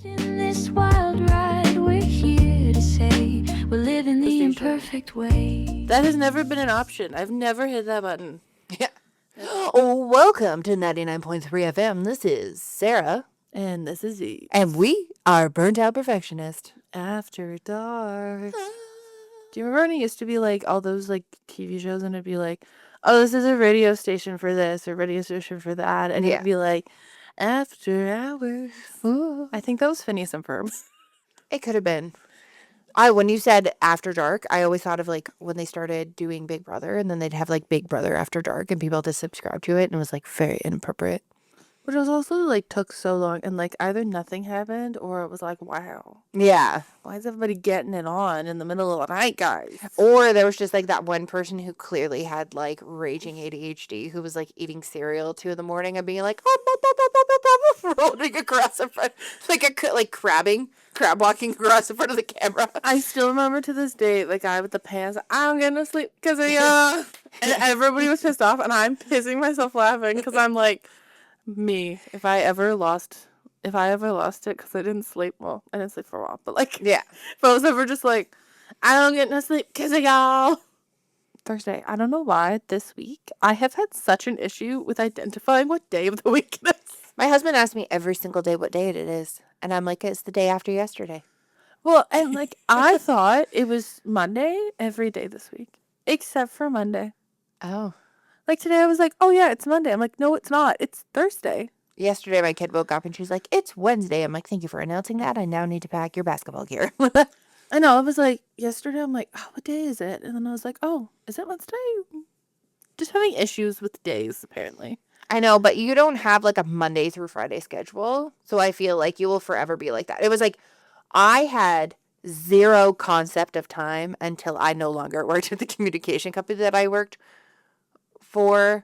In this wild ride, we're here to say we're living the imperfect way. That has never been an option. I've never hit that button. Yeah. Oh, welcome to 99.3 FM. This is Sarah. And this is Z. And we are Burnt Out Perfectionist. After Dark. Do you remember when it used to be like all those like TV shows and it'd be like, oh, this is a radio station for this or radio station for that. And it'd be like, After Hours. Ooh. I think that was Phineas and Ferb. It could have been. When you said After Dark, I always thought of like when they started doing Big Brother and then they'd have like Big Brother After Dark and people had to subscribe to it and it was like very inappropriate. But it was also like took so long and like either nothing happened or it was like, wow. Yeah. Why is everybody getting it on in the middle of the night, guys? Or there was just like that one person who clearly had like raging ADHD who was like eating cereal at 2 a.m. and being like, rolling across the front, like crab walking across the front of the camera. I still remember to this day the guy with the pants. I'm gonna sleep because of you. And everybody was pissed off, and I'm pissing myself laughing because I'm like, me. If I ever lost it because I didn't sleep. Well, I didn't sleep for a while, but like, Yeah. If I was ever just like, I don't get no sleep because of y'all. Thursday. I don't know why this week I have had such an issue with identifying what day of the week it is. My husband asks me every single day what day it is, and I'm like, it's the day after yesterday. Well, and like I thought it was Monday every day this week, except for Monday. Oh. Like today I was like, oh yeah, it's Monday. I'm like, no, it's not. It's Thursday. Yesterday my kid woke up and she was like, it's Wednesday. I'm like, thank you for announcing that. I now need to pack your basketball gear. I know. I was like, yesterday I'm like, oh, what day is it? And then I was like, oh, is it Wednesday? Just having issues with days, apparently. I know, but you don't have like a Monday through Friday schedule. So I feel like you will forever be like that. It was like, I had zero concept of time until I no longer worked at the communication company that I worked for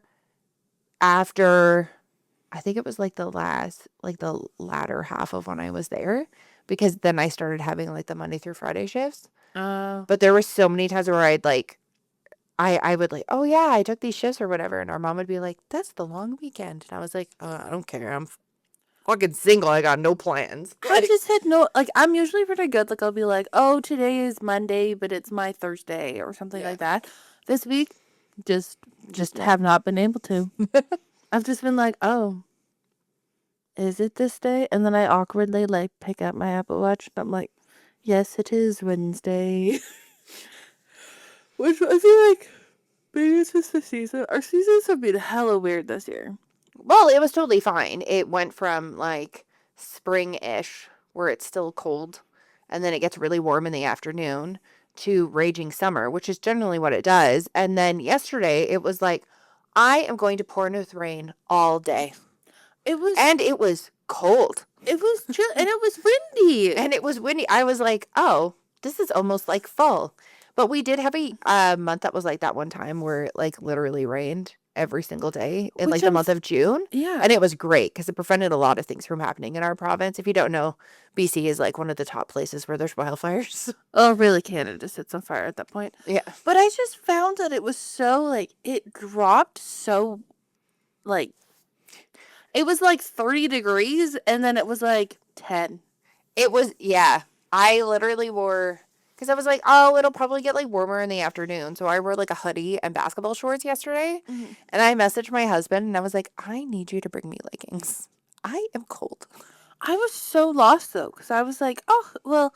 after, I think it was like the latter half of when I was there, because then I started having like the Monday through Friday shifts. But there were so many times where I'd like, I would like, oh yeah, I took these shifts or whatever. And our mom would be like, that's the long weekend. And I was like, I don't care. I'm fucking single. I got no plans. I just had no, like, I'm usually pretty good. Like, I'll be like, oh, today is Monday, but it's my Thursday or something like that. This week, just have not been able to. I've just been like, oh, is it this day? And then I awkwardly, like, pick up my Apple Watch and I'm like, yes, it is Wednesday. Which I feel like maybe it's just the season. Our seasons have been hella weird this year. Well, it was totally fine. It went from like spring-ish, where it's still cold, and then it gets really warm in the afternoon, to raging summer, which is generally what it does. And then yesterday, it was like, I am going to pour in with rain all day. It was cold. It was chill, and it was windy. And it was windy. I was like, oh, this is almost like fall. But we did have a month that was like that one time where it like literally rained every single day in like the month of June. Yeah. And it was great because it prevented a lot of things from happening in our province. If you don't know, BC is like one of the top places where there's wildfires. Oh, really? Canada sits on fire at that point. Yeah. But I just found that it was so like, it dropped so like, it was like 30 degrees and then it was like 10. It was, yeah. I literally wore, because I was like, oh, it'll probably get like warmer in the afternoon. So I wore like a hoodie and basketball shorts yesterday. Mm-hmm. And I messaged my husband and I was like, I need you to bring me leggings. I am cold. I was so lost though, because I was like, oh, well,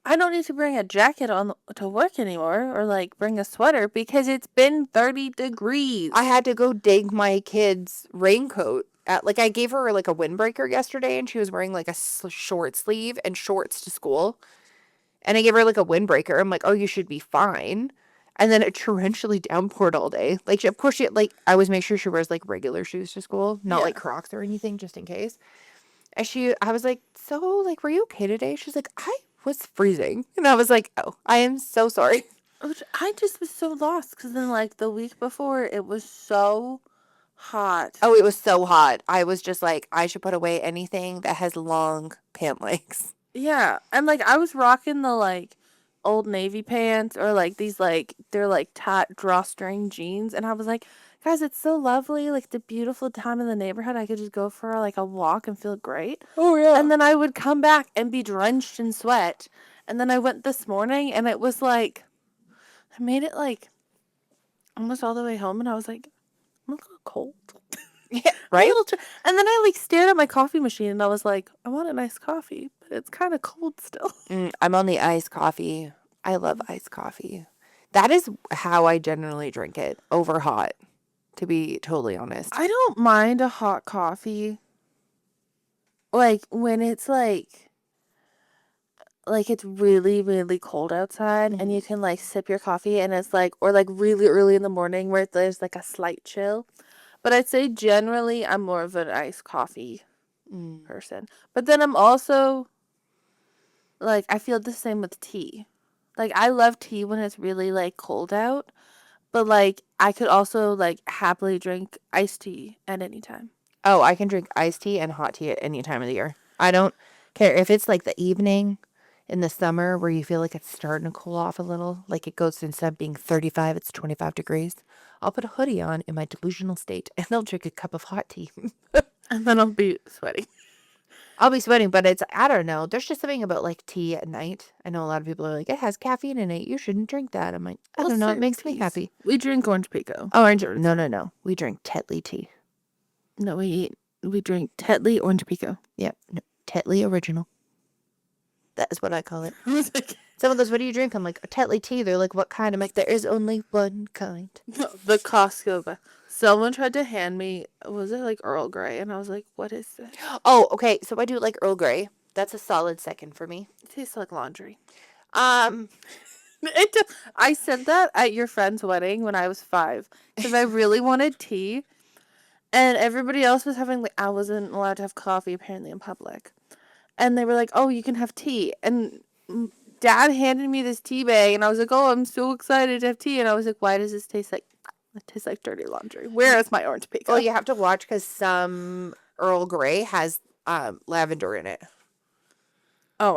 I don't need to bring a jacket on to work anymore or like bring a sweater because it's been 30 degrees. I had to go dig my kid's raincoat. Like I gave her like a windbreaker yesterday and she was wearing like a short sleeve and shorts to school. And I gave her like a windbreaker. I'm like, oh, you should be fine. And then it torrentially downpoured all day. Like, of course, I always make sure she wears like regular shoes to school, not like Crocs or anything, just in case. And I was like, so like, were you okay today? She's like, I was freezing. And I was like, oh, I am so sorry. I just was so lost because then like the week before it was so hot. Oh, it was so hot. I was just like, I should put away anything that has long pant legs. Yeah. And like I was rocking the like Old Navy pants or like these like they're like tight drawstring jeans and I was like, Guys, it's so lovely. Like the beautiful time in the neighborhood. I could just go for like a walk and feel great. Oh, yeah. And then I would come back and be drenched in sweat. And then I went this morning and it was like, I made it like almost all the way home and I was like, I'm a little cold. Yeah, A right? little and then I like stared at my coffee machine and I was like, I want a nice coffee, but it's kind of cold still. I'm on the iced coffee. I love iced coffee. That is how I generally drink it, over hot, to be totally honest. I don't mind a hot coffee. Like when it's like it's really really cold outside and you can like sip your coffee and it's like or like really early in the morning where there's like a slight chill. But I'd say generally I'm more of an iced coffee person. But then I'm also like I feel the same with tea. Like I love tea when it's really like cold out, but like I could also like happily drink iced tea at any time. Oh, I can drink iced tea and hot tea at any time of the year. I don't care if it's like the evening in the summer where you feel like it's starting to cool off a little, like it goes instead of being 35, it's 25 degrees. I'll put a hoodie on in my delusional state and I'll drink a cup of hot tea. And then I'll be sweating. I'll be sweating, but it's, I don't know. There's just something about like tea at night. I know a lot of people are like, it has caffeine in it. You shouldn't drink that. I'm like, I don't know. It makes me happy. We drink orange pico. Orange. No. We drink Tetley tea. No, we drink Tetley orange pico. Yep. No, Tetley original. That is what I call it. I was like, Someone goes, what do you drink? I'm like, a Tetley tea. They're like, what kind? I'm like, there is only one kind. no, the Costco. Someone tried to hand me, was it like Earl Grey? And I was like, what is this? Oh, okay. So I do like Earl Grey. That's a solid second for me. It tastes like laundry. Um, I said that at your friend's wedding when I was 5 because I really wanted tea. And everybody else was having, like, I wasn't allowed to have coffee apparently in public. And they were like, oh, you can have tea. And Dad handed me this tea bag, and I was like, oh, I'm so excited to have tea. And I was like, why does this taste like, it tastes like dirty laundry? Where is my orange pico? well, you have to watch because some Earl Grey has lavender in it. Oh,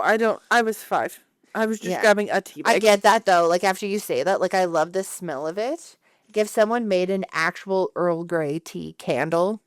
I was 5. I was just Yeah. grabbing a tea bag. I get that though. Like after you say that, like I love the smell of it. Like if someone made an actual Earl Grey tea candle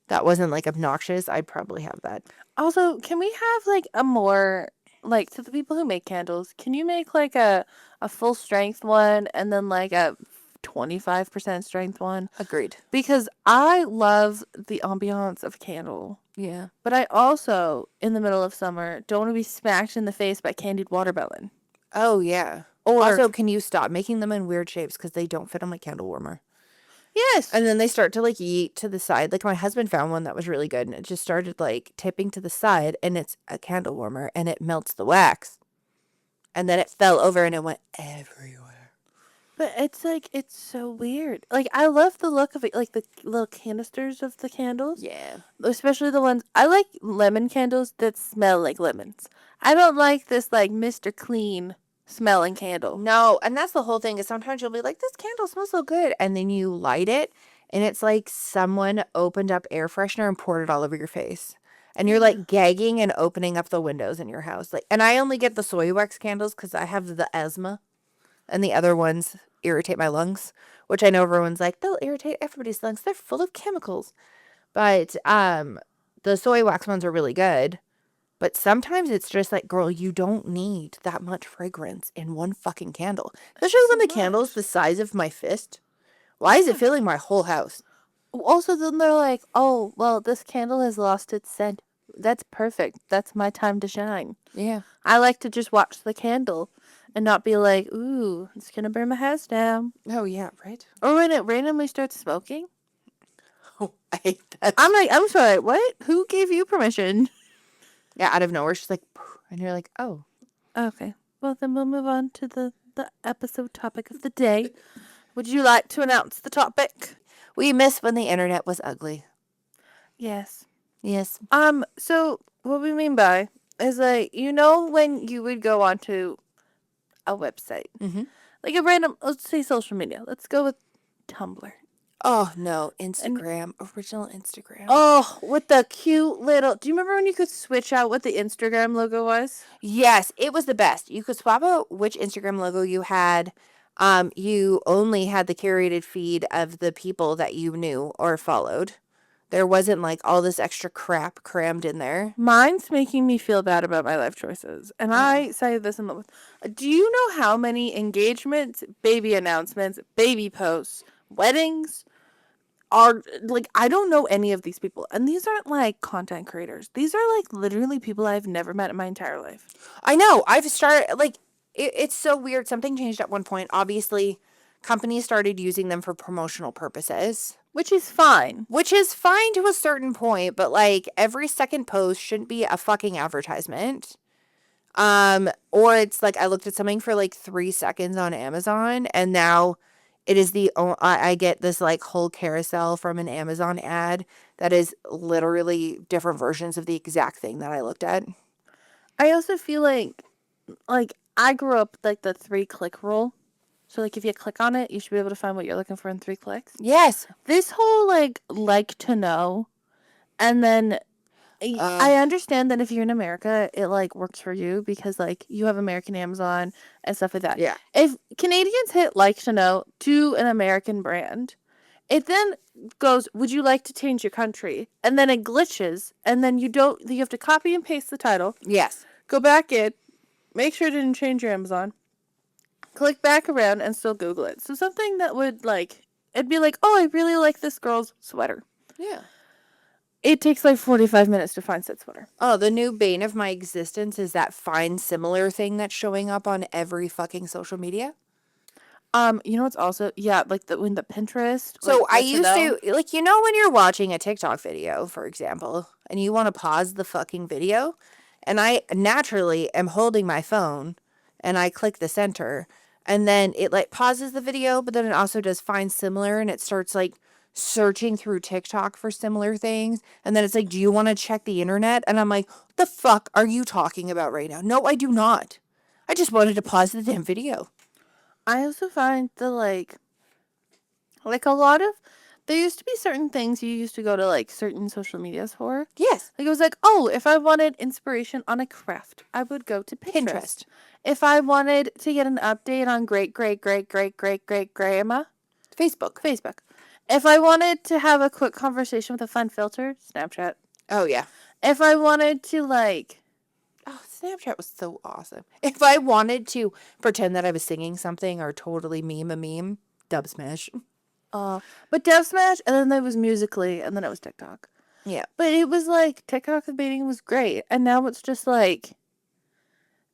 that wasn't like obnoxious, I'd probably have that. Also, can we have like a more like to the people who make candles, can you make like a full strength one and then like a 25% strength one? Agreed. Because I love the ambiance of candle. Yeah. But I also, in the middle of summer, don't want to be smacked in the face by candied watermelon. Oh yeah. Or Also, can you stop making them in weird shapes because they don't fit on my candle warmer? yes. And then they start to like yeet to the side. Like my husband found one that was really good and it just started like tipping to the side and it's a candle warmer and it melts the wax. And then it fell over and it went everywhere. But it's like it's so weird. Like I love the look of it, like the little canisters of the candles. Yeah. Especially the ones I like lemon candles that smell like lemons. I don't like this like Mr. Clean smelling candle. No, and that's the whole thing is sometimes you'll be like, this candle smells so good. And then you light it and it's like someone opened up air freshener and poured it all over your face. And you're like gagging and opening up the windows in your house. Like, and I only get the soy wax candles because I have the asthma. And the other ones irritate my lungs, which I know everyone's like, they'll irritate everybody's lungs. They're full of chemicals. But the soy wax ones are really good. But sometimes it's just like, girl, you don't need that much fragrance in one fucking candle. Especially when the candle's the size of my fist. Why is it filling my whole house? Also, then they're like, oh, well, this candle has lost its scent. That's perfect. That's my time to shine. Yeah. I like to just watch the candle and not be like, ooh, it's going to burn my house down. Oh, yeah, right? Or when it randomly starts smoking. Oh, I hate that. I'm like, I'm sorry, what? Who gave you permission? Yeah, out of nowhere, she's like, "Poof," and you're like, oh. Okay. Well, then we'll move on to the episode topic of the day. Would you like to announce the topic? We miss when the internet was ugly. Yes. Yes. So what we mean by is like, you know, when you would go onto a website, like a random, let's say social media. Let's go with Tumblr. Oh, no. Instagram. Original Instagram. Oh, with the cute little. Do you remember when you could switch out what the Instagram logo was? Yes, it was the best. You could swap out which Instagram logo you had. You only had the curated feed of the people that you knew or followed. There wasn't like all this extra crap crammed in there. Mine's making me feel bad about my life choices. And I say this in the. Do you know how many engagements, baby announcements, baby posts, weddings are like, I don't know any of these people. And these aren't like content creators. These are like literally people I've never met in my entire life. I know. I've started like it's so weird. Something changed at one point. Obviously, companies started using them for promotional purposes. Which is fine. Which is fine to a certain point, but like every second post shouldn't be a fucking advertisement. Or it's like I looked at something for like 3 seconds on Amazon and now it is I get this like whole carousel from an Amazon ad that is literally different versions of the exact thing that I looked at. I also feel like I grew up with, like, the 3-click rule. So, like, if you click on it, you should be able to find what you're looking for in 3 clicks. Yes. This whole, like to know, and then I understand that if you're in America, it, like, works for you because, like, you have American Amazon and stuff like that. Yeah. If Canadians hit like to know to an American brand, it then goes, would you like to change your country? And then it glitches, and then you have to copy and paste the title, Yes. go back in, make sure it didn't change your Amazon, click back around, and still Google it. So something that would, like, it'd be like, oh, I really like this girl's sweater. Yeah. It takes, like, 45 minutes to find said sweater. Oh, the new bane of my existence is that find similar thing that's showing up on every fucking social media. You know what's also, yeah, like, when the Pinterest. So like, I lets you used know. to, like, when you're watching a TikTok video, for example, and you want to pause the fucking video, and I naturally am holding my phone, and I click the center, and then it, like, pauses the video, but then it also does find similar, and it starts, like, searching through TikTok for similar things, and then it's like, do you want to check the internet? And I'm like, what the fuck are you talking about right now? No, I do not. I just wanted to pause the damn video. I also find the, like a lot of, there used to be certain things you used to go to, like, certain social medias for. Yes. Like, it was like, oh, if I wanted inspiration on a craft, I would go to Pinterest. If I wanted to get an update on great-great-great-great-great-great-grandma, Facebook. If I wanted to have a quick conversation with a fun filter, Snapchat. Oh, yeah. If I wanted to, like... Oh, Snapchat was so awesome. If I wanted to pretend that I was singing something or totally meme a meme, Dub Smash. But Dub Smash, and then there was Musical.ly, and then it was TikTok. Yeah. But it was like, TikTok debating was great, and now it's just like,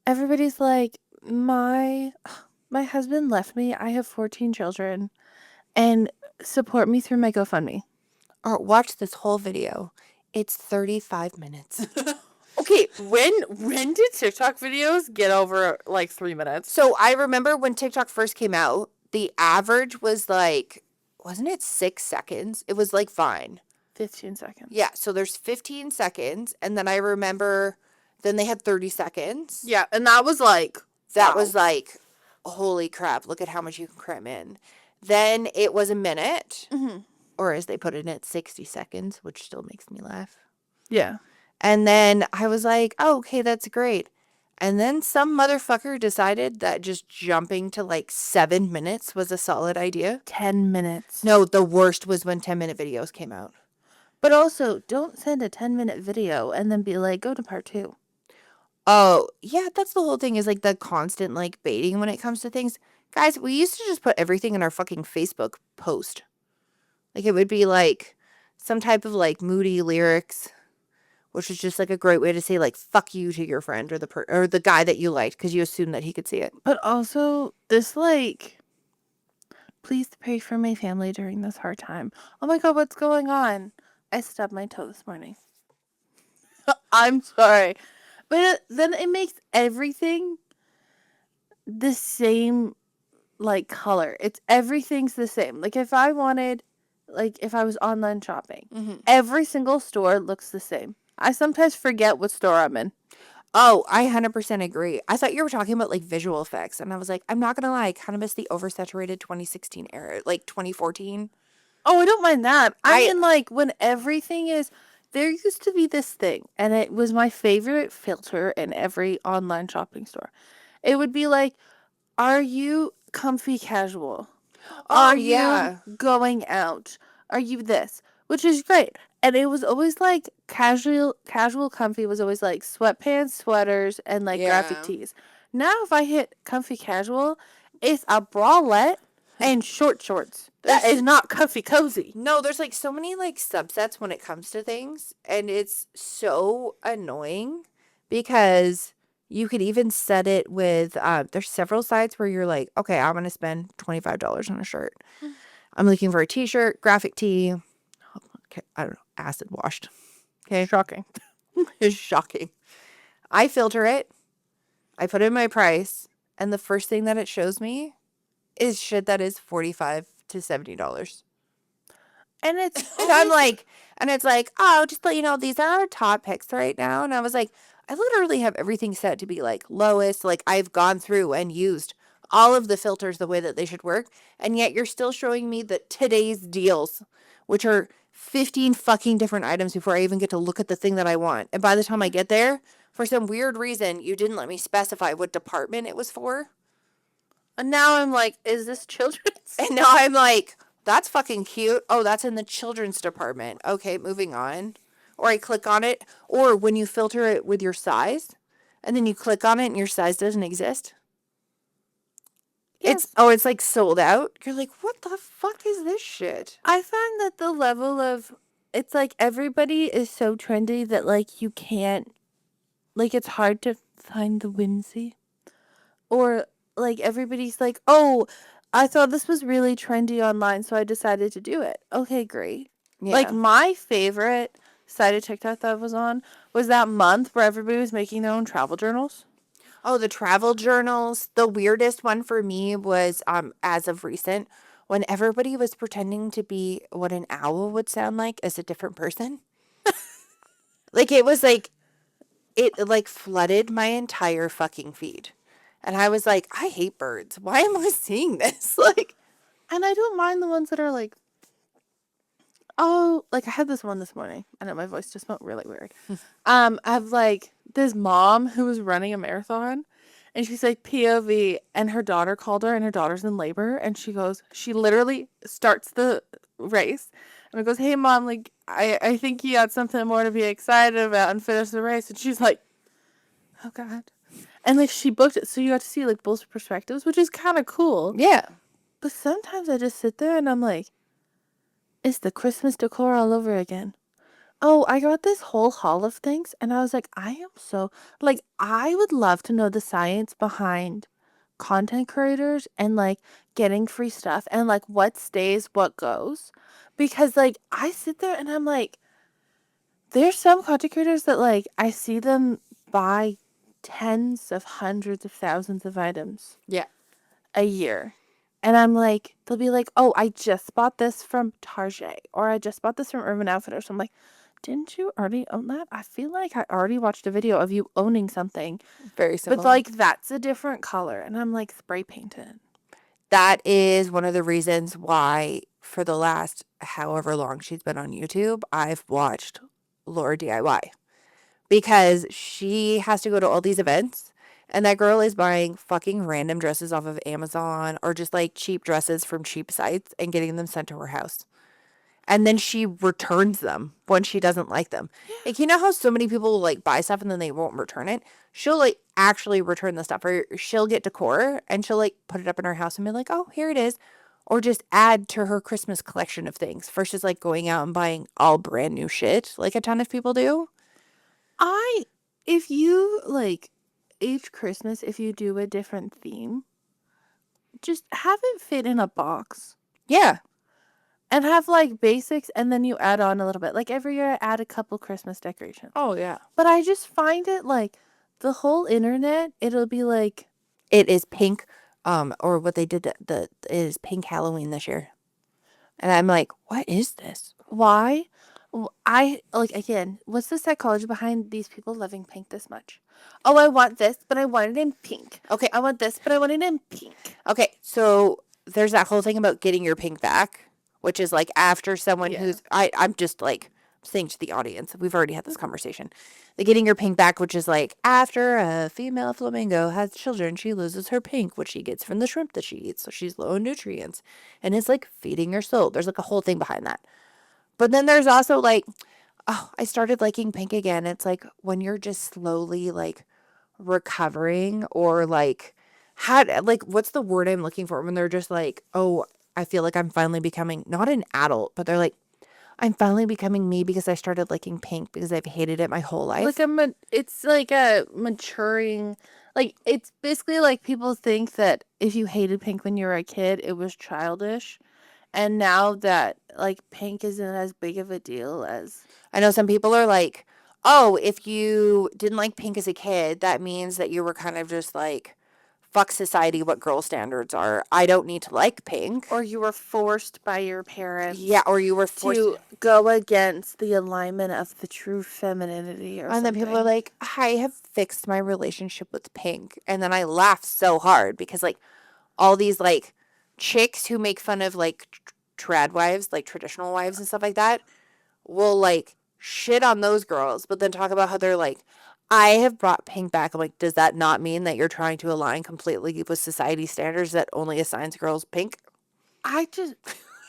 everybody's like, my husband left me, I have 14 children, and support me through my GoFundMe. Or watch this whole video. It's 35 minutes. Okay, when did TikTok videos get over, like, 3 minutes? So I remember when TikTok first came out, the average was like, wasn't it 6 seconds? It was like fine. 15 seconds. Yeah, so there's 15 seconds. And then I remember, then they had 30 seconds. Yeah, and that was like... That was like, holy crap, look at how much you can cram in. Then it was a minute. Mm-hmm. Or as they put it at 60 seconds, which still makes me laugh. Yeah. And then I was like, oh, okay, that's great. And then some motherfucker decided that just jumping to like 7 minutes was a solid idea. 10 minutes. No, the worst was when 10-minute videos came out. But also, don't send a 10-minute video and then be like, go to part 2. Oh, yeah, that's the whole thing is like the constant like baiting when it comes to things. Guys, we used to just put everything in our fucking Facebook post. Like it would be like some type of like moody lyrics, which is just like a great way to say like fuck you to your friend or the guy that you liked because you assumed that he could see it. But also, this like, please pray for my family during this hard time. Oh my god, what's going on? I stubbed my toe this morning. I'm sorry. But then it makes everything the same, like, color. Everything's the same. Like, if I was online shopping, every single store looks the same. I sometimes forget what store I'm in. Oh, I 100% agree. I thought you were talking about like visual effects, and I was like, I'm not gonna lie, I kind of miss the oversaturated 2016 era, like 2014. Oh, I don't mind that. I mean, like, when everything is... There used to be this thing, and it was my favorite filter in every online shopping store. It would be like, are you comfy casual? Oh, Are yeah. you going out? Are you this? Which is great. And it was always like casual comfy was always like sweatpants, sweaters, and like graphic Yeah. tees. Now if I hit comfy casual, it's a bralette and short shorts. That is not comfy cozy. No, there's like so many like subsets when it comes to things, and it's so annoying because you could even set it with there's several sites where you're like, okay, I'm gonna spend $25 on a shirt. I'm looking for a t-shirt, graphic tee, okay, I don't know, acid washed. Okay. Shocking. It's shocking. I filter it, I put in my price, and the first thing that it shows me is shit that is $45 to $70. And it's And I'm like, and it's like, oh, just let you know, these are our top picks right now. And I was like, I literally have everything set to be like lowest. Like I've gone through and used all of the filters the way that they should work. And yet you're still showing me that today's deals, which are 15 fucking different items before I even get to look at the thing that I want. And by the time I get there, for some weird reason, you didn't let me specify what department it was for. and now I'm like, is this children's? And now I'm like, that's fucking cute. Oh, that's in the children's department. Okay, moving on. Or I click on it. Or when you filter it with your size, and then you click on it and your size doesn't exist. Yes. It's like sold out. You're like, what the fuck is this shit? I find that the level of it's like everybody is so trendy that like you can't like it's hard to find the whimsy. Or like everybody's like, "Oh, I thought this was really trendy online, so I decided to do it." Okay, great. Yeah. Like my favorite side of TikTok that I was on was that month where everybody was making their own travel journals. Oh, the travel journals. The weirdest one for me was as of recent when everybody was pretending to be what an owl would sound like as a different person. Like it was like it like flooded my entire fucking feed. And I was like, I hate birds. Why am I seeing this? Like, And I don't mind the ones that are like, oh, like I had this one this morning. I know my voice just felt really weird. I have like this mom who was running a marathon and she's like POV and her daughter called her and her daughter's in labor and she literally starts the race and it goes, hey mom, like I think you got something more to be excited about and finish the race. And she's like, oh God. And like she booked it so you got to see like both perspectives, which is kind of cool. yeah. But sometimes I just sit there and I'm like, it's the Christmas decor all over again. Oh, I got this whole haul of things, and I was like, I am so, like, I would love to know the science behind content creators and, like, getting free stuff and, like, what stays, what goes. Because, like, I sit there and I'm like, there's some content creators that, like, I see them buy tens of hundreds of thousands of items Yeah. a year. And I'm like, they'll be like, oh, I just bought this from Target or I just bought this from Urban Outfitters. So I'm like, didn't you already own that? I feel like I already watched a video of you owning something. Very similar. But like, that's a different color. And I'm like, spray painted. That is one of the reasons why, for the last however long she's been on YouTube, I've watched Laura DIY. Because she has to go to all these events, and that girl is buying fucking random dresses off of Amazon or just like cheap dresses from cheap sites and getting them sent to her house. And then she returns them when she doesn't like them. Like, you know how so many people will like buy stuff and then they won't return it? She'll like actually return the stuff, or she'll get decor and she'll like put it up in her house and be like, oh, here it is. Or just add to her Christmas collection of things versus like going out and buying all brand new shit like a ton of people do. If you like each Christmas, if you do a different theme, just have it fit in a box. Yeah. And have like basics and then you add on a little bit. Like every year I add a couple Christmas decorations. Oh, yeah. But I just find it like the whole internet, it'll be like, It is pink, or what they did, it is pink Halloween this year. And I'm like, what is this? why? I like again, what's the psychology behind these people loving pink this much? Oh, I want this, but I want it in pink. Okay. I want this, but I want it in pink. Okay, so there's that whole thing about getting your pink back, which is like after someone Yeah. who's I'm just like saying to the audience, we've already had this conversation. The getting your pink back, which is like after a female flamingo has children, she loses her pink, which she gets from the shrimp that she eats. So she's low in nutrients. And it's like feeding her soul. There's like a whole thing behind that. But then there's also like, oh, I started liking pink again. It's like when you're just slowly like recovering or like, what's the word I'm looking for when they're just like, oh, I feel like I'm finally becoming not an adult, but they're like, I'm finally becoming me because I started liking pink because I've hated it my whole life. Like it's like a maturing, like it's basically like people think that if you hated pink when you were a kid, it was childish. And now that like pink isn't as big of a deal as I know some people are like, oh, if you didn't like pink as a kid, that means that you were kind of just like, fuck society, what girl standards are. I don't need to like pink. or you were forced by your parents. Yeah, or you were forced to go against the alignment of the true femininity or and something. then people are like, I have fixed my relationship with pink. And then I laugh so hard because like all these like chicks who make fun of like trad wives, like traditional wives and stuff like that, will like shit on those girls, but then talk about how they're like, I have brought pink back. I'm like, does that not mean that you're trying to align completely with society standards that only assigns girls pink? I just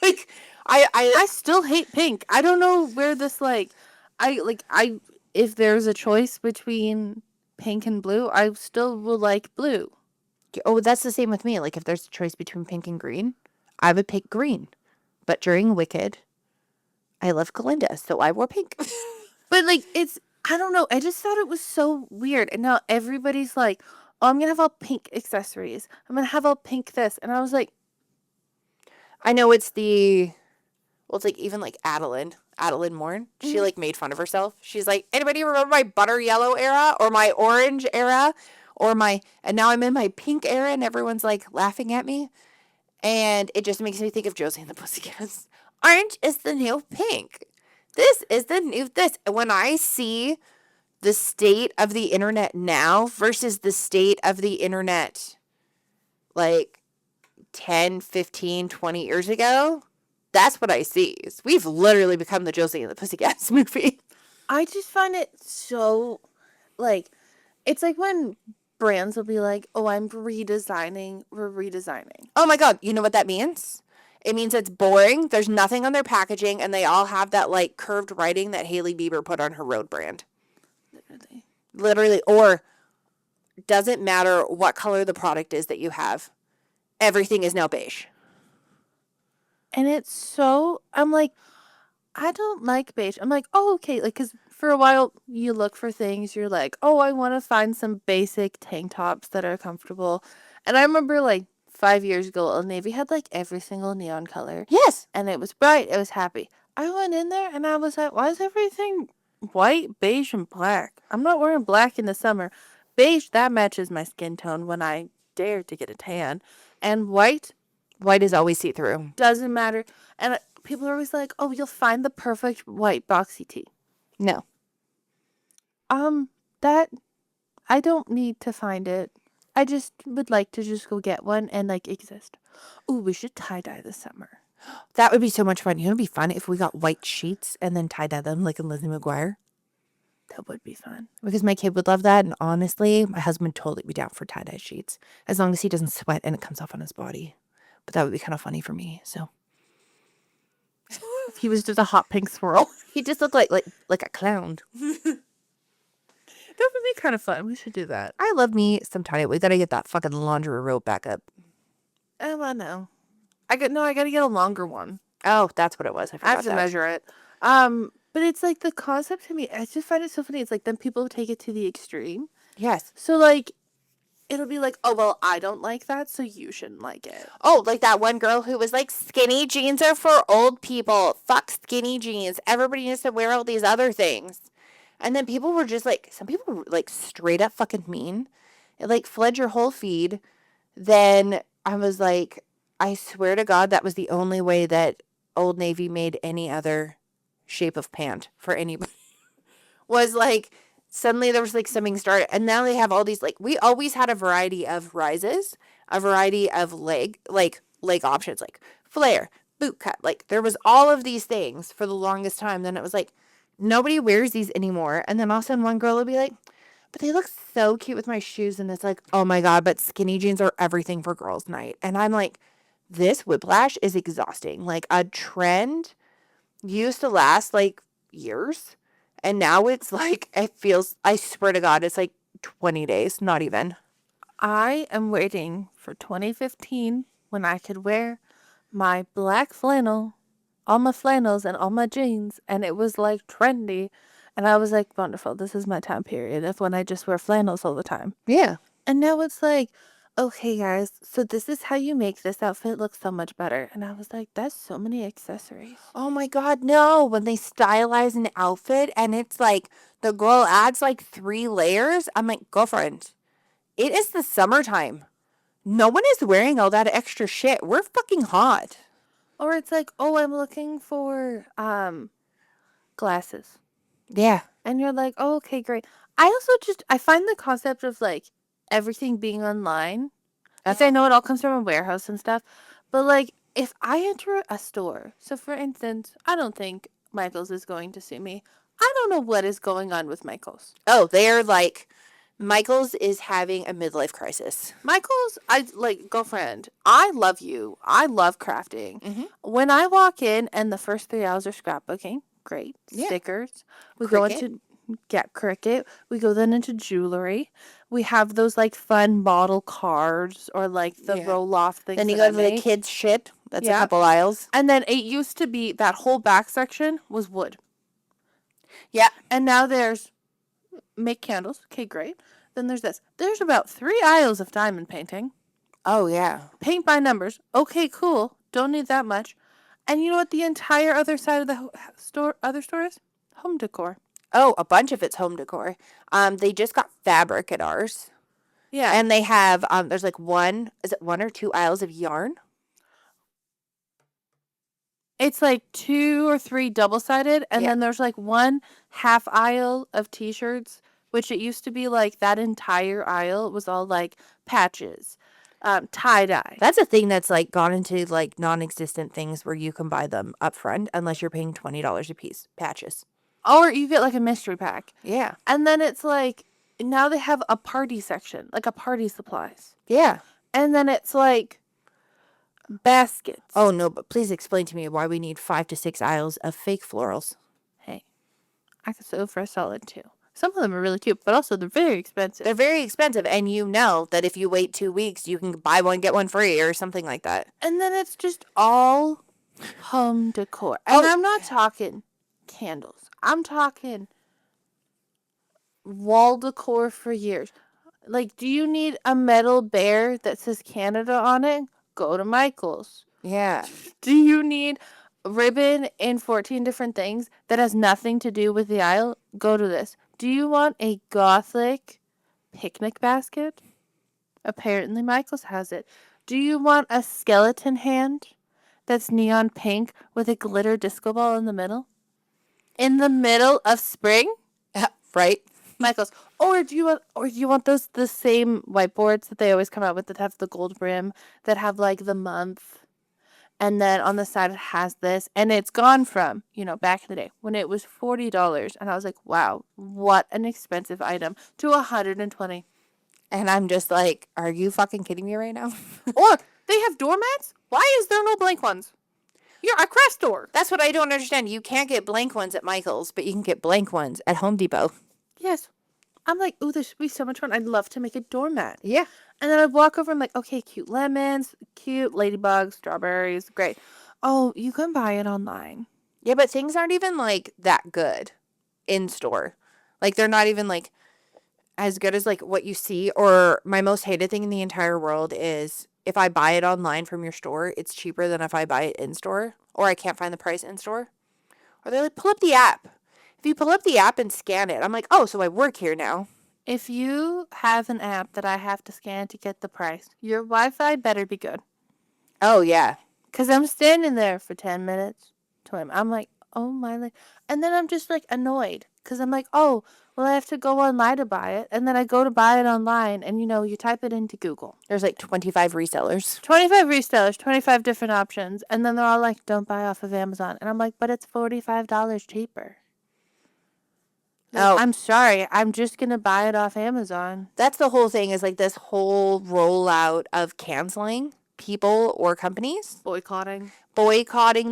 Like, I still hate pink. I don't know where this like I if there's a choice between pink and blue, I still will like blue. oh, that's the same with me. Like, if there's a choice between pink and green, I would pick green. But during Wicked, I love Glinda, so I wore pink. But like it's I don't know. I just thought it was so weird. And now everybody's like, "Oh, I'm going to have all pink accessories. I'm going to have all pink this." And I was like, I know it's like even like Adeline Morn. She like made fun of herself. She's like, anybody remember my butter yellow era or my orange era or and now I'm in my pink era and everyone's like laughing at me. And it just makes me think of Josie and the Pussycats. Orange is the new pink. This is the new this. And when I see the state of the internet now versus the state of the internet like 10, 15, 20 years ago, that's what I see. We've literally become the Josie and the Pussycats movie. I just find it so like it's like when brands will be like, "Oh, we're redesigning." Oh my God. You know what that means? It means it's boring. There's nothing on their packaging, and they all have that like curved writing that Hailey Bieber put on her road brand. Literally. Or doesn't matter what color the product is that you have. Everything is now beige. And it's so I'm like, I don't like beige. I'm like, oh, okay. Like, because for a while you look for things, you're like, oh, I want to find some basic tank tops that are comfortable. And I remember like 5 years ago, Old Navy had like every single neon color. Yes. And it was bright. It was happy. I went in there and I was like, why is everything white, beige, and black? I'm not wearing black in the summer. Beige, that matches my skin tone when I dare to get a tan. And white White is always see through. doesn't matter. And people are always like, oh, you'll find the perfect white boxy tee. No. That I don't need to find it. I just would like to just go get one and like exist. Ooh, we should tie dye this summer. That would be so much fun. You know, it'd be fun if we got white sheets and then tie dye them like in Lizzie McGuire. That would be fun. Because my kid would love that. And honestly, my husband would totally be down for tie dye sheets as long as he doesn't sweat and it comes off on his body. But that would be kind of funny for me. So He was just a hot pink swirl. he just looked like a clown. That would be kind of fun. We should do that. I love me some tie dye. We gotta get that fucking laundry robe back up. Oh, I know. I gotta get a longer one. Oh, that's what it was. I I forgot have to that. measure it. But it's like the concept to me, I just find it so funny. It's like then people take it to the extreme. Yes. So like it'll be like, oh well, I don't like that, so you shouldn't like it. Oh, like that one girl who was like, skinny jeans are for old people. Fuck skinny jeans. Everybody needs to wear all these other things. And then people were just like, some people were like straight up fucking mean. It like fled your whole feed. Then I was like, I swear to God, that was the only way that Old Navy made any other shape of pant for anybody. Was like, suddenly there was like something started. And now they have all these, like, we always had a variety of rises, a variety of leg options, like flare, boot cut. Like there was all of these things for the longest time. Then it was like, nobody wears these anymore. And then all of a sudden one girl will be like, but they look so cute with my shoes. And it's like, oh my God, but skinny jeans are everything for girls' night. And I'm like, this whiplash is exhausting. Like a trend used to last like years. And now it's like, it feels, I swear to God, it's like 20 days, not even. I am waiting for 2015 when I could wear my black flannel, all my flannels and all my jeans, and it was like trendy. And I was like, wonderful, this is my time period of when I just wear flannels all the time. Yeah. And now it's like, okay, guys, so this is how you make this outfit look so much better. And I was like, that's so many accessories. Oh my God, no. When they stylize an outfit and it's like the girl adds like 3 layers, I'm like, girlfriend, it is the summertime. No one is wearing all that extra shit. We're fucking hot. Or it's like, oh, I'm looking for glasses. Yeah. And you're like, oh, okay, great. I find the concept of like everything being online. Like, I know it all comes from a warehouse and stuff, but like if I enter a store, so for instance, I don't think Michael's is going to sue me. I don't know what is going on with Michael's. Oh, they're like, Michael's is having a midlife crisis. Michael's, I like, girlfriend, I love you. I love crafting. Mm-hmm. When I walk in and the first 3 hours are scrapbooking, great. Yeah. Stickers. We go into Cricut. We go then into jewelry. We have those like fun model cards or like the roll off things. Then you that go I to the make. kids' shit. That's a Yeah. couple aisles. And then it used to be that whole back section was wood. Yeah. And now there's make candles. Okay, great. Then there's this. There's about 3 aisles of diamond painting. Oh, yeah. Paint by numbers. Okay, cool. Don't need that much. And you know what the entire other side of the other store is? Home decor. Oh, a bunch of it's home decor. They just got fabric at ours. Yeah. And they have, there's like 1 or 2 aisles of yarn? It's like 2 or 3 double-sided, and then there's like 1 half aisle of t-shirts, which it used to be like that entire aisle was all like patches, tie-dye. That's a thing that's like gone into like non-existent things where you can buy them up front unless you're paying $20 a piece. Patches. Or you get like a mystery pack. Yeah. And then it's like, now they have a party section, like a party supplies. Yeah. And then it's like baskets. Oh, no, but please explain to me why we need 5 to 6 aisles of fake florals. Hey, I could sew for a solid 2. Some of them are really cute, but also they're very expensive. They're very expensive, and you know that if you wait 2 weeks, you can buy one, get one free, or something like that. And then it's just all home decor. And I'm not talking candles. I'm talking wall decor for years. Like, do you need a metal bear that says Canada on it? Go to Michael's. Yeah. Do you need ribbon in 14 different things that has nothing to do with the aisle? Go to this. Do you want a gothic picnic basket? Apparently Michael's has it. Do you want a skeleton hand that's neon pink with a glitter disco ball in the middle? In the middle of spring? Right? Michael's. Or do you want those the same whiteboards that they always come out with that have the gold brim, that have like the month, and then on the side it has this, and it's gone from, back in the day when it was $40, and I was like, wow, what an expensive item, to $120. And I'm just like, are you fucking kidding me right now? Or they have doormats? Why is there no blank ones? You're a craft store. That's what I don't understand. You can't get blank ones at Michael's, but you can get blank ones at Home Depot. Yes. I'm like, ooh, this would be so much fun. I'd love to make a doormat. Yeah. And then I'd walk over and I'm like, okay, cute lemons, cute ladybugs, strawberries, great. Oh, you can buy it online. Yeah, but things aren't even like that good in store. Like they're not even like as good as like what you see. Or my most hated thing in the entire world is if I buy it online from your store, it's cheaper than if I buy it in store, or I can't find the price in store. Or they're like, pull up the app. If you pull up the app and scan it, I'm like, oh, so I work here now. If you have an app that I have to scan to get the price, your Wi-Fi better be good. Oh, yeah. Because I'm standing there for 10 minutes. I'm like, oh my. And then I'm just like annoyed. Because I'm like, oh, well, I have to go online to buy it. And then I go to buy it online and, you type it into Google. There's like 25 resellers. 25 resellers, 25 different options. And then they're all like, don't buy off of Amazon. And I'm like, but it's $45 cheaper. Like, Oh, I'm sorry. I'm just going to buy it off Amazon. that's the whole thing, is like this whole rollout of canceling people or companies, boycotting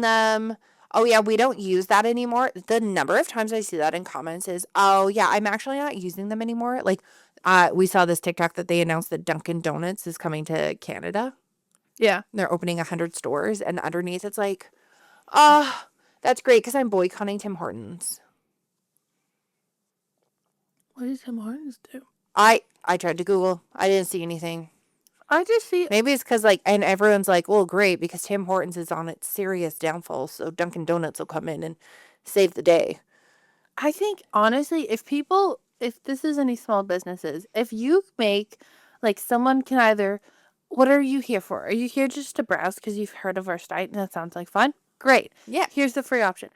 them. Oh yeah, we don't use that anymore. The number of times I see that in comments is, oh yeah, I'm actually not using them anymore. Like, we saw this TikTok that they announced that Dunkin' Donuts is coming to Canada. Yeah. They're opening 100 stores, and underneath it's like, ah, that's great because I'm boycotting Tim Hortons. What does Tim Hortons do? I tried to Google. I didn't see anything. I just see. Maybe it's because, like, and everyone's like, well, great, because Tim Hortons is on its serious downfall, so Dunkin' Donuts will come in and save the day. I think, honestly, if this is any small businesses, if you make, like, someone can either, what are you here for? Are you here just to browse because you've heard of our site and that sounds like fun? Great. Yeah. Here's the free option.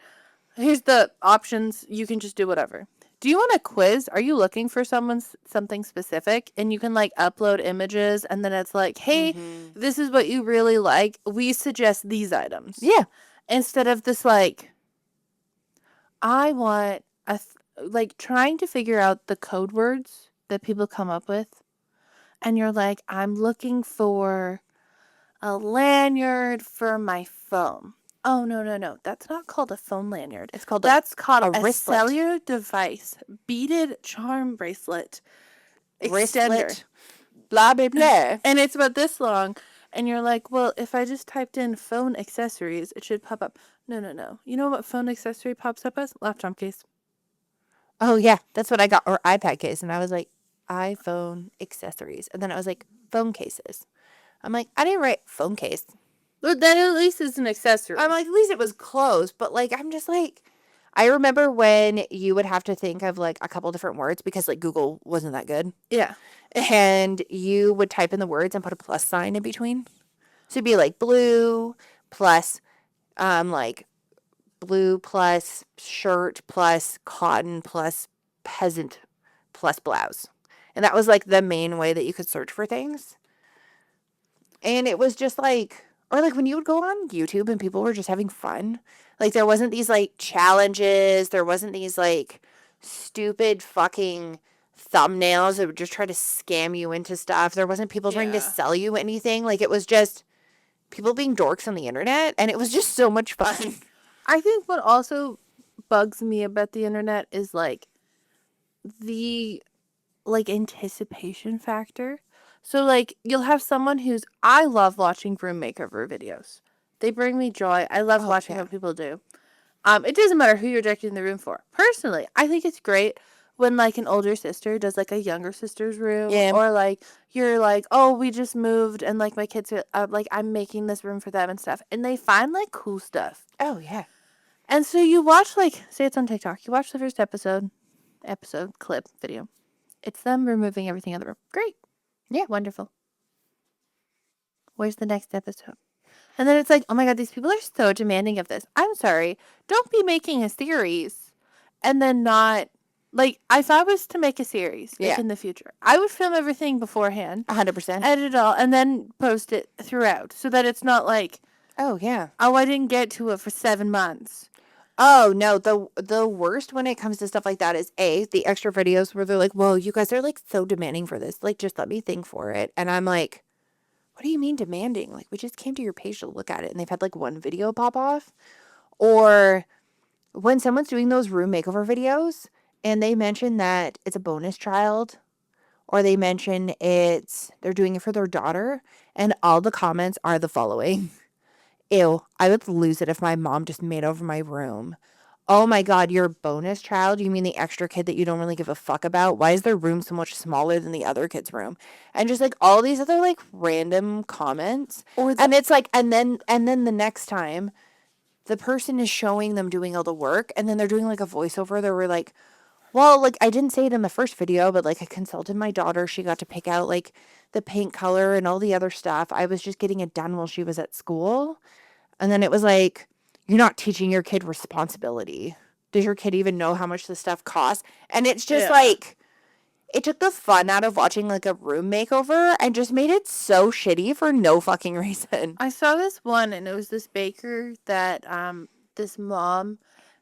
Here's the options. You can just do whatever. Do you want a quiz? Are you looking for something specific? And you can like upload images and then it's like, hey, this is what you really like. We suggest these items. Yeah. Instead of this like, I want like trying to figure out the code words that people come up with. And you're like, I'm looking for a lanyard for my phone. Oh, no. That's not called a phone lanyard. It's called That's called a a wristlet. cellular device, beaded charm bracelet, extender. wristlet, blah, blah, blah. And it's about this long. And you're like, well, if I just typed in phone accessories, it should pop up. No. You know what phone accessory pops up as? Laptop case. Oh, yeah, that's what I got, or iPad case. And I was like, iPhone accessories. And then I was like, phone cases. I'm like, I didn't write phone case. But that at least is an accessory. I'm like, at least it was close. But, like, I'm just like, I remember when you would have to think of, like, a couple different words because, like, Google wasn't that good. Yeah. And you would type in the words and put a plus sign in between. So it'd be, like, blue plus, like, blue plus shirt plus cotton plus peasant plus blouse. And that was, like, the main way that you could search for things. And it was just, like, or, like, when you would go on YouTube and people were just having fun. Like, there wasn't these, like, challenges. There wasn't these, like, stupid fucking thumbnails that would just try to scam you into stuff. There wasn't people trying to sell you anything. Like, it was just people being dorks on the internet. And it was just so much fun. I think what also bugs me about the internet is, like, the, like, anticipation factor. So, like, you'll have someone I love watching room makeover videos. They bring me joy. I love watching what people do. It doesn't matter who you're decorating the room for. Personally, I think it's great when, like, an older sister does, like, a younger sister's room. Yeah. Or, like, you're like, oh, we just moved and, like, my kids are, like, I'm making this room for them and stuff. And they find, like, cool stuff. Oh, yeah. And so you watch, like, say it's on TikTok. You watch the first clip, video. It's them removing everything in the room. Great. Yeah. Wonderful. Where's the next episode? And then it's like, oh my God, these people are so demanding of this. I'm sorry. Don't be making a series and then not, like, if I was to make a series like, in the future, I would film everything beforehand. 100%. Edit it all and then post it throughout so that it's not like, oh, yeah. Oh, I didn't get to it for 7 months. Oh, no. The worst when it comes to stuff like that is, the extra videos where they're like, whoa, you guys are, like, so demanding for this. Like, just let me think for it. And I'm like, what do you mean demanding? Like, we just came to your page to look at it, and they've had, like, one video pop off. Or when someone's doing those room makeover videos, and they mention that it's a bonus child, or they mention they're doing it for their daughter, and all the comments are the following. Ew, I would lose it if my mom just made over my room. Oh my God, you're a bonus child? You mean the extra kid that you don't really give a fuck about? Why is their room so much smaller than the other kid's room? And just like all these other like random comments. And it's like, and then the next time the person is showing them doing all the work and then they're doing like a voiceover. They were like, well, like I didn't say it in the first video, but like I consulted my daughter. She got to pick out like the paint color and all the other stuff. I was just getting it done while she was at school. And then it was like, you're not teaching your kid responsibility. Does your kid even know how much this stuff costs? And it's just like, it took the fun out of watching like a room makeover and just made it so shitty for no fucking reason. I saw this one and it was this baker that this mom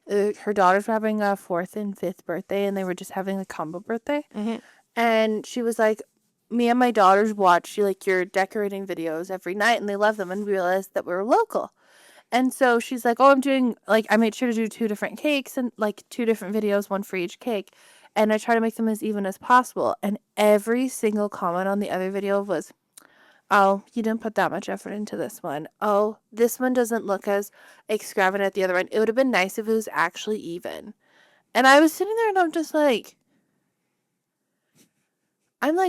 her daughters were having a 4th and 5th birthday, and they were just having a combo birthday. Mm-hmm. And she was like, me and my daughters watch like your decorating videos every night, and they love them, and we realized that we were local. And so she's like, oh, I'm doing, like, I made sure to do 2 different cakes and, like, 2 different videos, 1 for each cake. And I try to make them as even as possible. And every single comment on the other video was, oh, you didn't put that much effort into this one. Oh, this one doesn't look as extravagant at the other end. It would have been nice if it was actually even. And I was sitting there and I'm just like,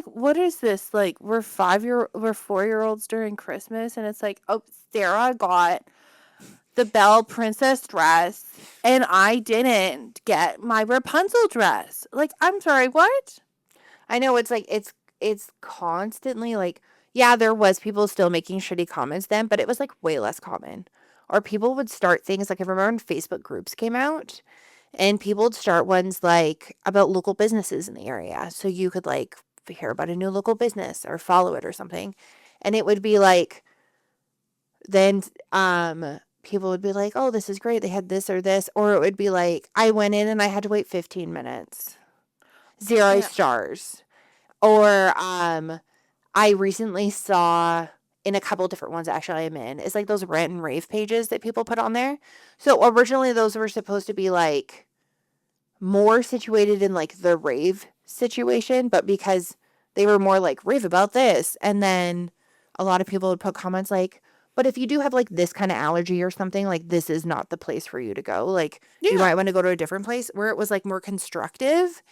what is this? Like, we're 4-year-olds during Christmas, and it's like, oh, Sarah got the Belle Princess dress, and I didn't get my Rapunzel dress. Like, I'm sorry, what? I know, it's like it's constantly like, yeah, there was people still making shitty comments then, but it was like way less common. Or people would start things like, I remember when Facebook groups came out, and people would start ones like about local businesses in the area. So you could like hear about a new local business or follow it or something. And it would be like, then people would be like, oh, this is great, they had this or this. Or it would be like, I went in and I had to wait 15 minutes. 0 Yeah. stars. Or I recently saw in a couple different ones actually I'm in, it's like those rant and rave pages that people put on there. So originally those were supposed to be like more situated in like the rave situation, but because they were more like rave about this, and then a lot of people would put comments like, but if you do have like this kind of allergy or something, like this is not the place for you to go. Like you might want to go to a different place, where it was like more constructive.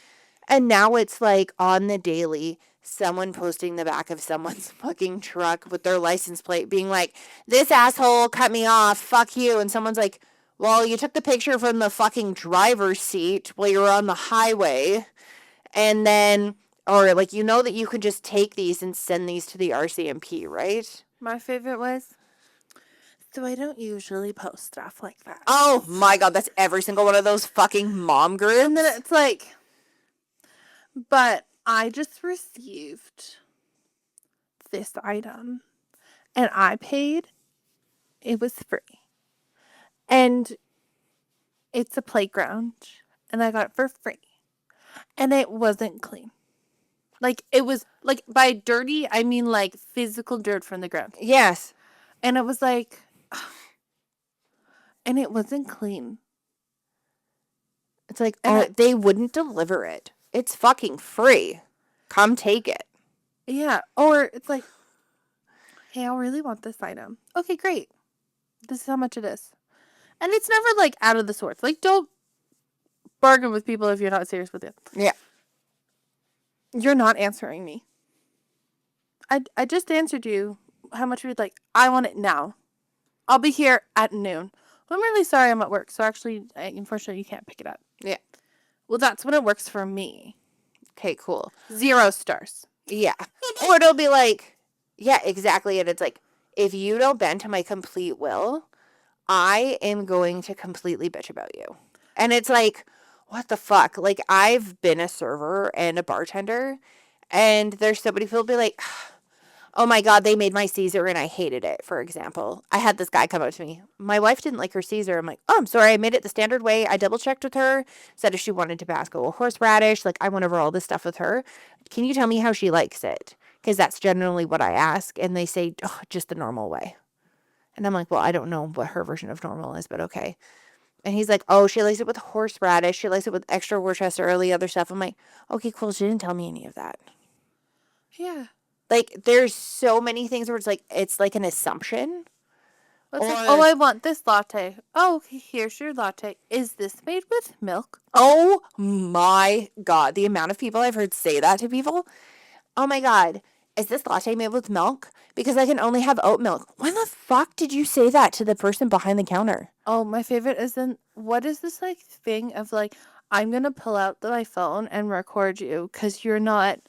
And now it's like on the daily, someone posting the back of someone's fucking truck with their license plate being like, this asshole cut me off, fuck you. And someone's like, well, you took the picture from the fucking driver's seat while you were on the highway. And then, or like, you know that you could just take these and send these to the RCMP, right? My favorite was, so I don't usually post stuff like that. Oh my God, that's every single one of those fucking mom groups. And then it's like, but I just received this item, and I paid. It was free. And it's a playground, and I got it for free. And it wasn't clean. Like, it was, like, by dirty, I mean, like, physical dirt from the ground. Yes. And it was like, and it wasn't clean. It's like, they wouldn't deliver it. It's fucking free. Come take it. Yeah. Or it's like, hey, I really want this item. Okay, great. This is how much it is. And it's never, like, out of the sorts. Like, don't bargain with people if you're not serious with it. Yeah. You're not answering me. I just answered you how much you'd like. I want it now. I'll be here at noon. I'm really sorry I'm at work, so actually, unfortunately, you can't pick it up. Yeah. Well, that's when it works for me. Okay, cool. 0 stars. Yeah. Or it'll be like, yeah, exactly. And it's like, if you don't bend to my complete will, I am going to completely bitch about you. And it's like, what the fuck? Like, I've been a server and a bartender, and there's so many people be like, oh my God, they made my Caesar and I hated it, for example. I had this guy come up to me. My wife didn't like her Caesar. I'm like, oh, I'm sorry. I made it the standard way. I double checked with her, said if she wanted Tabasco or horseradish. Like, I went over all this stuff with her. Can you tell me how she likes it? Because that's generally what I ask. And they say, oh, just the normal way. And I'm like, well, I don't know what her version of normal is, but okay. And he's like, oh, she likes it with horseradish. She likes it with extra Worcester or all the other stuff. I'm like, okay, cool. She didn't tell me any of that. Yeah. Like, there's so many things where it's like an assumption. It's like, oh, I want this latte. Oh, okay, here's your latte. Is this made with milk? Oh my God. The amount of people I've heard say that to people. Oh my God. Is this latte made with milk? Because I can only have oat milk. When the fuck did you say that to the person behind the counter? Oh, my favorite is then, what is this, like, thing of, like, I'm going to pull out my phone and record you because you're not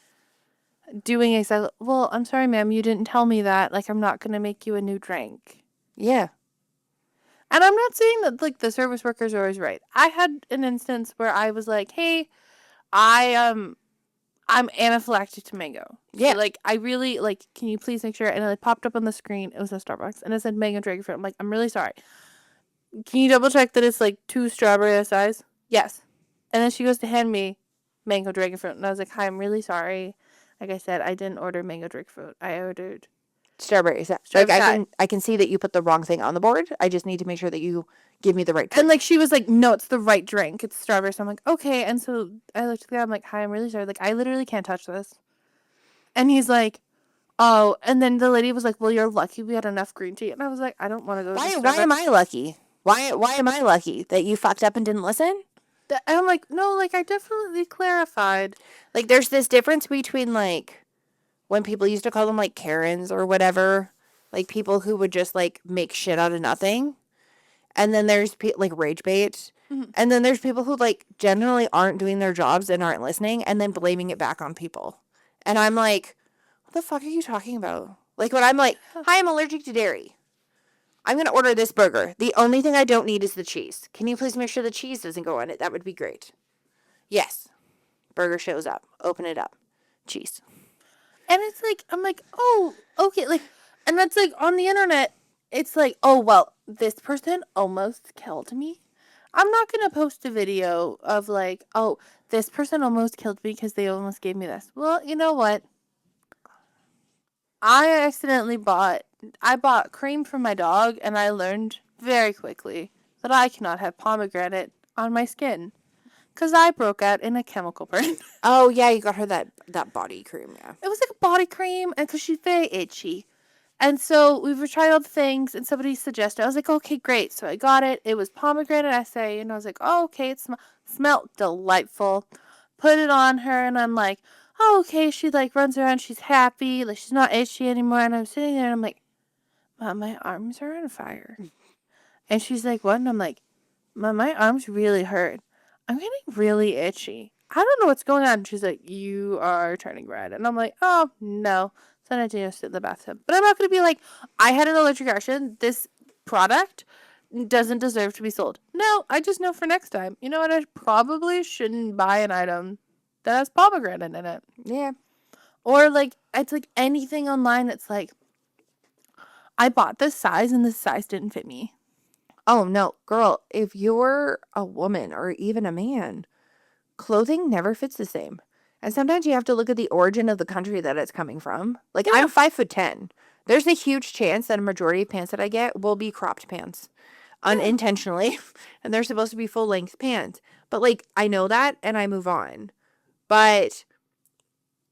doing exactly, well, I'm sorry, ma'am, you didn't tell me that. Like, I'm not going to make you a new drink. Yeah. And I'm not saying that, like, the service workers are always right. I had an instance where I was like, hey, I'm anaphylactic to mango. Yeah. So, like, I really, like, can you please make sure? And it like, popped up on the screen. It was a Starbucks. And it said mango dragon fruit. I'm like, I'm really sorry. can you double check that it's like 2 strawberry size? Yes. And then she goes to hand me mango dragon fruit. And I was like, hi, I'm really sorry. Like I said, I didn't order mango dragon fruit. I ordered Strawberries. Like Strawberry I can see that you put the wrong thing on the board. I just need to make sure that you give me the right drink. And like she was like, no, it's the right drink. It's strawberry. So I'm like, okay. And so I looked at the guy. I'm like, hi, I'm really sorry. Like I literally can't touch this. And he's like, oh. And then the lady was like, well, you're lucky we had enough green tea. And I was like, I don't want to go. Why am I lucky? Why am I lucky that you fucked up and didn't listen? And I'm like, no, like I definitely clarified. Like there's this difference between like when people used to call them like Karens or whatever, like people who would just like make shit out of nothing. And then there's like rage bait. Mhm. And then there's people who like generally aren't doing their jobs and aren't listening and then blaming it back on people. And I'm like, what the fuck are you talking about? Like when I'm like, hi, I'm allergic to dairy. I'm going to order this burger. The only thing I don't need is the cheese. Can you please make sure the cheese doesn't go on it? That would be great. Yes. Burger shows up. Open it up. Cheese. And it's like, I'm like, oh, okay. Like, and that's like on the internet, it's like, oh, well, this person almost killed me. I'm not going to post a video of like, oh, this person almost killed me because they almost gave me this. Well, you know what? I bought cream for my dog and I learned very quickly that I cannot have pomegranate on my skin because I broke out in a chemical burn. Oh, yeah, you got her that body cream, yeah. It was like a body cream and because she's very itchy. And so we were trying all the things and somebody suggested, I was like, okay, great. So I got it. It was pomegranate essay. And I was like, oh, okay, it smelled delightful. Put it on her and I'm like, oh, okay. She like runs around. She's happy. Like she's not itchy anymore. And I'm sitting there and I'm like, Mom, my arms are on fire. And she's like, what? And I'm like, Mom, my arms really hurt. I'm getting really itchy. I don't know what's going on. And she's like, you are turning red. And I'm like, oh, no. So I need to sit in the bathtub. But I'm not going to be like, I had an allergic reaction. This product doesn't deserve to be sold. No, I just know for next time. You know what? I probably shouldn't buy an item that has pomegranate in it. Yeah. Or like, it's like anything online that's like, I bought this size and this size didn't fit me. Oh, no. Girl, if you're a woman or even a man, clothing never fits the same. And sometimes you have to look at the origin of the country that it's coming from. Like, Yeah. I'm 5'10". There's a huge chance that a majority of pants that I get will be cropped pants unintentionally. And they're supposed to be full-length pants. But, like, I know that and I move on. But,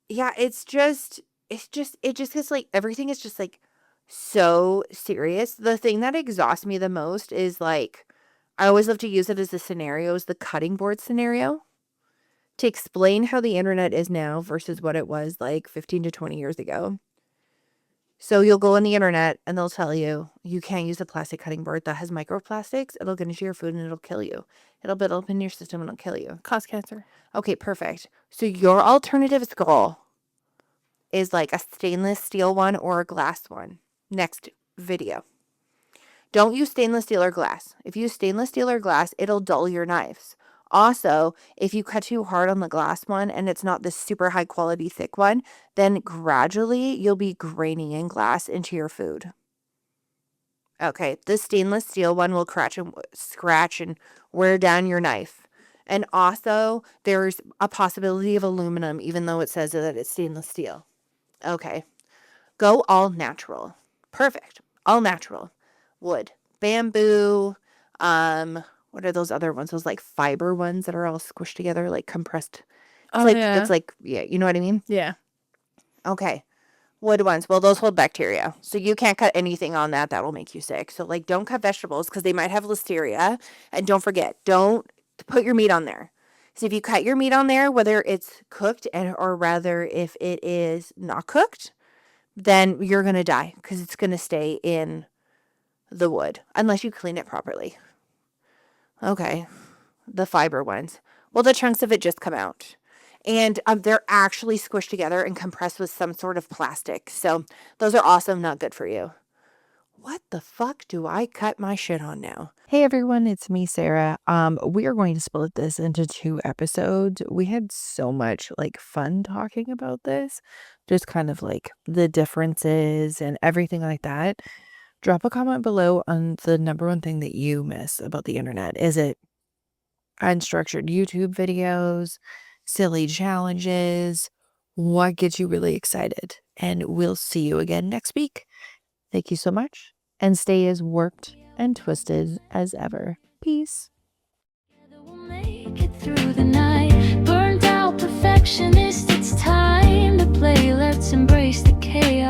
yeah, it just gets, like, everything is just, like, so serious. The thing that exhausts me the most is, like, I always love to use it as a scenario, is the cutting board scenario. To explain how the internet is now versus what it was like 15 to 20 years ago. So you'll go on the internet and they'll tell you, you can't use a plastic cutting board that has microplastics. It'll get into your food and it'll kill you. It'll build up in your system and it'll kill you. Cause cancer. Okay, perfect. So your alternative skull is like a stainless steel one or a glass one. Next video. Don't use stainless steel or glass. If you use stainless steel or glass, it'll dull your knives. Also, if you cut too hard on the glass one and it's not this super high quality thick one, then gradually you'll be graining in glass into your food. Okay, the stainless steel one will scratch and wear down your knife. And also, there's a possibility of aluminum, even though it says that it's stainless steel. Okay, go all natural. Perfect. All natural. Wood, bamboo, what are those other ones? Those like fiber ones that are all squished together, like compressed. It's like, yeah, you know what I mean? Yeah. Okay. Wood ones. Well, those hold bacteria. So you can't cut anything on that. That will make you sick. So like don't cut vegetables because they might have listeria. And don't forget, don't put your meat on there. So if you cut your meat on there, whether it's cooked or rather if it is not cooked, then you're going to die because it's going to stay in the wood unless you clean it properly. Okay. The fiber ones. Well, the chunks of it just come out. And they're actually squished together and compressed with some sort of plastic. So those are also not good for you. What the fuck do I cut my shit on now? Hey everyone, it's me, Sarah. We are going to split this into 2 episodes. We had so much like fun talking about this, just kind of like the differences and everything like that. Drop a comment below on the number one thing that you miss about the internet. Is it unstructured YouTube videos, silly challenges? What gets you really excited? And we'll see you again next week. Thank you so much, and stay as warped and twisted as ever. Peace. Together we'll make it through the night. Burned out perfectionist, it's time to play. Let's embrace the chaos.